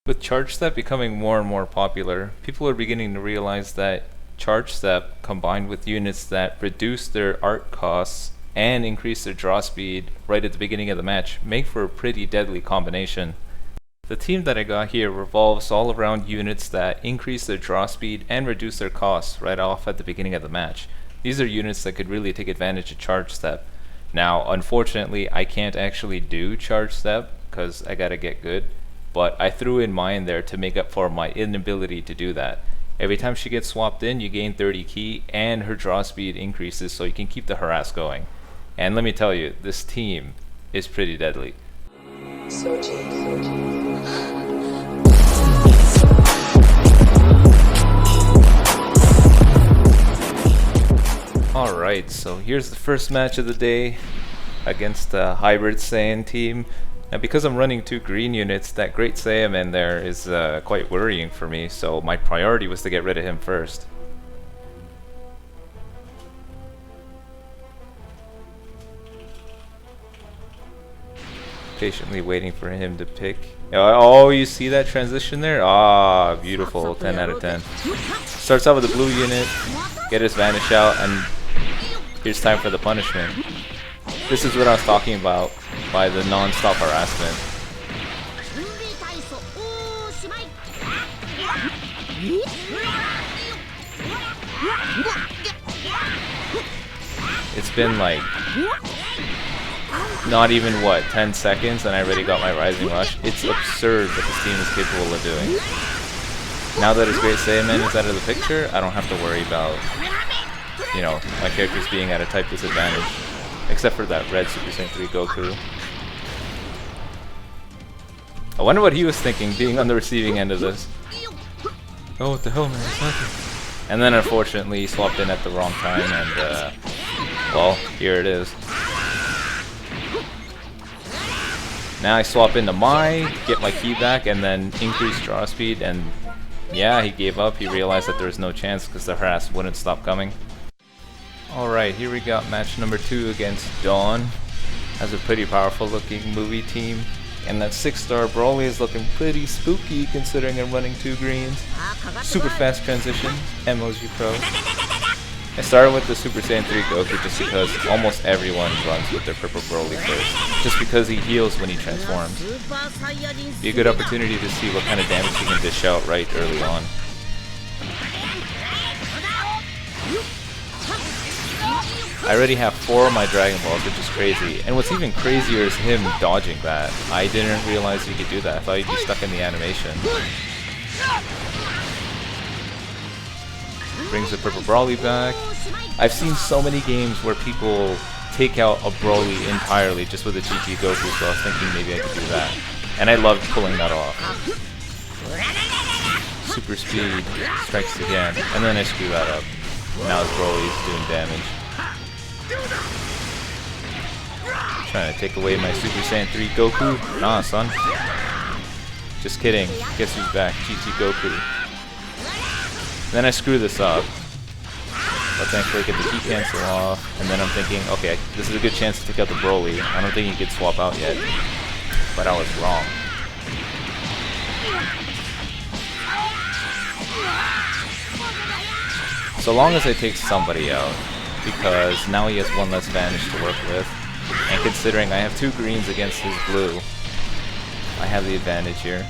With charge step becoming more and more popular, people are beginning to realize that charge step combined with units that reduce their art costs and increase their draw speed right at the beginning of the match make for a pretty deadly combination. The team that I got here revolves all around units that increase their draw speed and reduce their costs right off at the beginning of the match. These are units that could really take advantage of charge step. Now, unfortunately, I can't actually do charge step because I gotta get good, but I threw in mine there to make up for my inability to do that. Every time she gets swapped in, you gain 30 ki and her draw speed increases so you can keep the harass going. And let me tell you, this team is pretty deadly. Alright, so here's the first match of the day against the Hybrid Saiyan team. Now because I'm running 2 green units, that Great Saiyaman there is quite worrying for me, so my priority was to get rid of him first. Patiently waiting for him to pick. Oh, you see that transition there? Ah, beautiful, 10 out of 10. Starts out with a blue unit, get his vanish out, and here's time for the punishment. This is what I was talking about by the non-stop harassment. It's been like not even what, 10 seconds and I already got my Rising Rush. It's absurd what this team is capable of doing. Now that his Great Saiyaman is out of the picture, I don't have to worry about, you know, my characters being at a type disadvantage. Except for that red Super Saiyan 3 Goku. I wonder what he was thinking, being on the receiving end of this. Oh, what the hell, man? It's nothing. And then unfortunately he swapped in at the wrong time and, well, here it is. Now I swap into Mai, get my ki back, and then increase draw speed, and yeah, he gave up. He realized that there was no chance because the harass wouldn't stop coming. Alright, here we got match number 2 against Dawn. Has a pretty powerful looking movie team. And that 6-star Broly is looking pretty spooky considering I'm running 2 greens. Super fast transition, Emoji Pro. I started with the Super Saiyan 3 Goku just because almost everyone runs with their purple Broly first. Just because he heals when he transforms. Be a good opportunity to see what kind of damage he can dish out right early on. I already have 4 of my Dragon Balls, which is crazy. And what's even crazier is him dodging that. I didn't realize he could do that. I thought he'd be stuck in the animation. Brings the purple Broly back. I've seen so many games where people take out a Broly entirely just with a GG Goku, so I was thinking maybe I could do that. And I loved pulling that off. Super speed, strikes again, and then I screw that up. Now his Broly's doing damage. Trying to take away my Super Saiyan 3 Goku. Nah, son. Just kidding. Guess who's back? GT Goku. Then I screw this up. But thankfully get the ki cancel off. And then I'm thinking, okay, this is a good chance to take out the Broly. I don't think he could swap out yet. But I was wrong. So long as I take somebody out, because now he has 1 less vanish to work with, and considering I have 2 greens against his blue, I have the advantage here.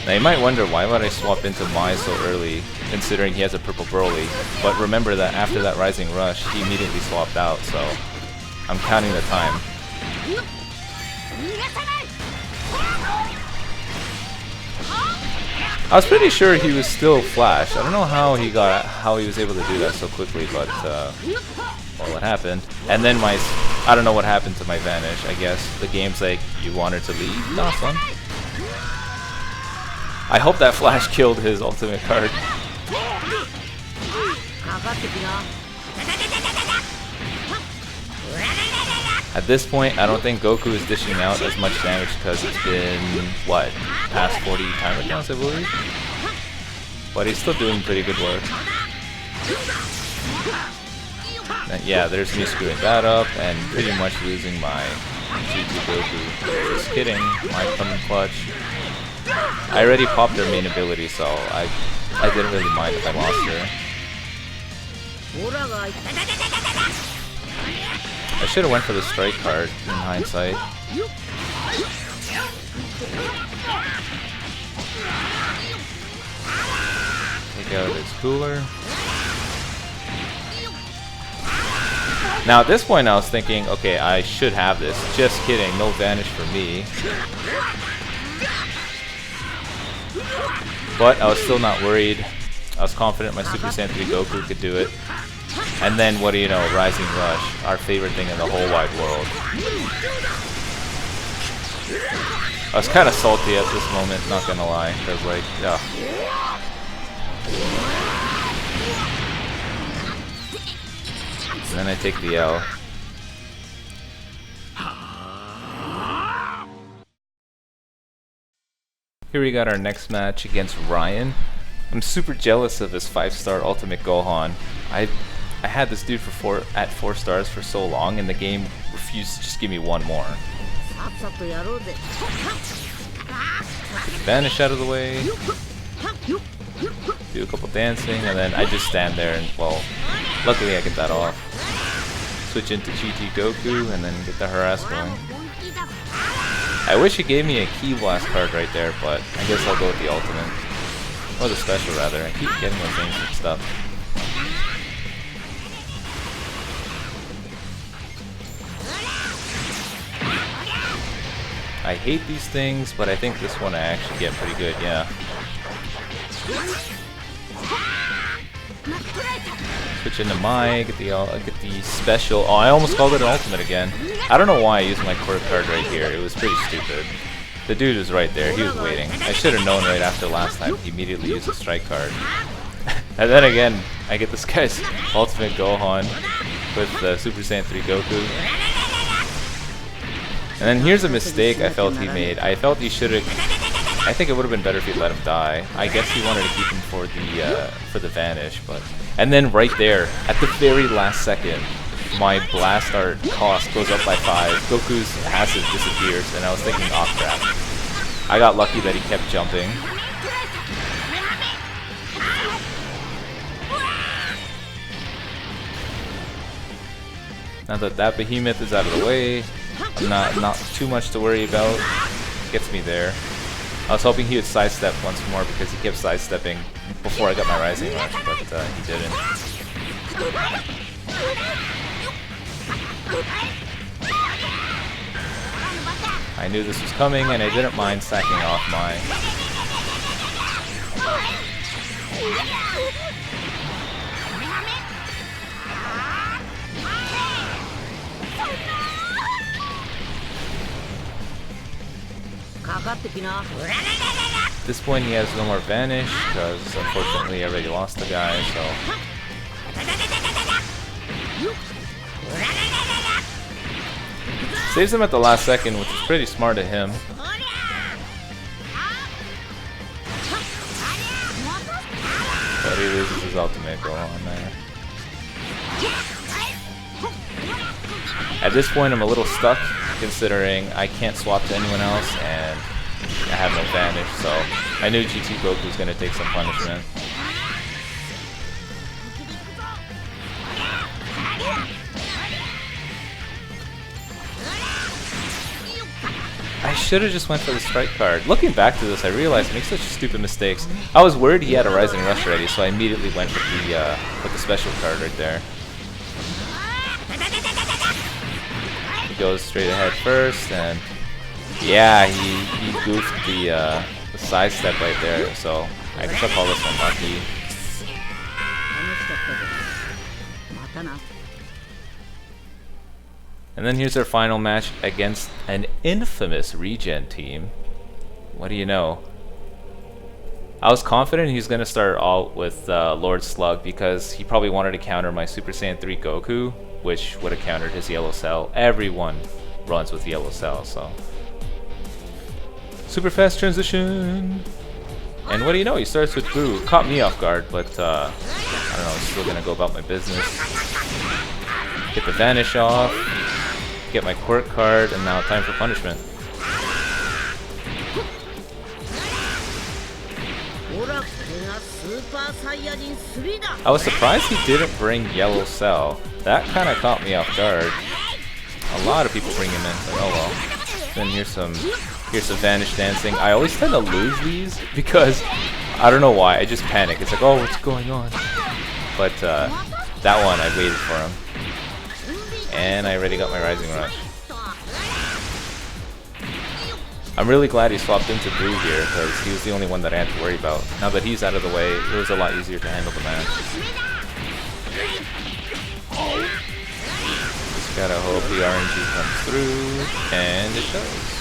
Now you might wonder why would I swap into Mai so early, considering he has a purple Broly, but remember that after that Rising Rush, he immediately swapped out, so I'm counting the time. I was pretty sure he was still Flash. I don't know how he was able to do that so quickly, but well, it happened. And then I don't know what happened to my vanish. I guess the game's like, you wanted to leave? Nah, son. I hope that Flash killed his ultimate card. At this point, I don't think Goku is dishing out as much damage because it's been, what, past 40 timer counts, I believe? But he's still doing pretty good work. And yeah, there's me screwing that up and pretty much losing my G2 Goku. Just kidding, my coming clutch. I already popped their main ability, so I didn't really mind if I lost her. I should have went for the strike card in hindsight. Take out its cooler. Now at this point I was thinking, okay, I should have this. Just kidding, no vanish for me. But I was still not worried. I was confident my Super Saiyan 3 Goku could do it. And then, what do you know, Rising Rush, our favorite thing in the whole wide world. I was kind of salty at this moment, not gonna lie, because like, yeah. And then I take the L. Here we got our next match against Ryan. I'm super jealous of his 5-star Ultimate Gohan. I had this dude for 4 stars for so long, and the game refused to just give me one more. Vanish out of the way. Do a couple dancing, and then I just stand there, and well, luckily I get that off. Switch into GT Goku, and then get the harass going. I wish it gave me a Ki Blast card right there, but I guess I'll go with the ultimate. Or the special, rather. I keep getting those names mixed up. I hate these things, but I think this one I actually get pretty good, yeah. Switch into Mai, get the special. Oh, I almost called it an ultimate again. I don't know why I used my core card right here. It was pretty stupid. The dude was right there. He was waiting. I should have known right after last time. He immediately used a strike card. And then again, I get this guy's ultimate Gohan with the Super Saiyan 3 Goku. And then here's a mistake I felt he made. I felt he should have. I think it would have been better if he let him die. I guess he wanted to keep him for the vanish, but. And then right there, at the very last second, my blast art cost goes up by 5. Goku's passive disappears, and I was thinking, oh crap. I got lucky that he kept jumping. Now that that behemoth is out of the way, I'm not too much to worry about. Gets me there. I was hoping he would sidestep once more because he kept sidestepping before I got my Rising Rush, but he didn't. I knew this was coming, and I didn't mind sacking off my... At this point he has no more vanish, because unfortunately I already lost the guy, so... Saves him at the last second, which is pretty smart of him. But he loses his ultimate Gohan there. At this point I'm a little stuck, considering I can't swap to anyone else, and I have no vanish, so I knew GT Goku was going to take some punishment. I should have just went for the strike card. Looking back to this, I realized I make such stupid mistakes. I was worried he had a Rising Rush ready, so I immediately went with the special card right there. He goes straight ahead first, and yeah, he goofed the sidestep right there, so I guess I'll call this one lucky. And then here's our final match against an infamous regen team. What do you know? I was confident he was going to start out with Lord Slug because he probably wanted to counter my Super Saiyan 3 Goku, which would have countered his Yellow Cell. Everyone runs with Yellow Cell, so... Super fast transition! And what do you know? He starts with Boo. Caught me off guard, but I don't know, I'm still going to go about my business. Get the vanish off, get my quirk card, and now time for punishment. I was surprised he didn't bring Yellow Cell. That kind of caught me off guard. A lot of people bring him in, but oh well. Then here's some vanish dancing. I always tend to lose these because I don't know why. I just panic. It's like, oh, what's going on? But that one, I waited for him, and I already got my Rising Rush. I'm really glad he swapped into Blue here because he was the only one that I had to worry about. Now that he's out of the way, it was a lot easier to handle the match. Just gotta hope the RNG comes through, and it does.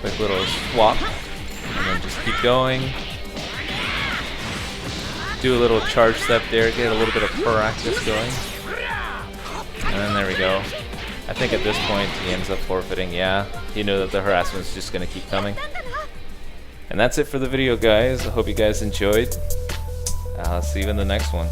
Quick little swap, and then just keep going. Do a little charge step there, get a little bit of practice going. And then there we go. I think at this point he ends up forfeiting. Yeah, he knew that the harassment's just gonna keep coming. And that's it for the video, guys. I hope you guys enjoyed. I'll see you in the next one.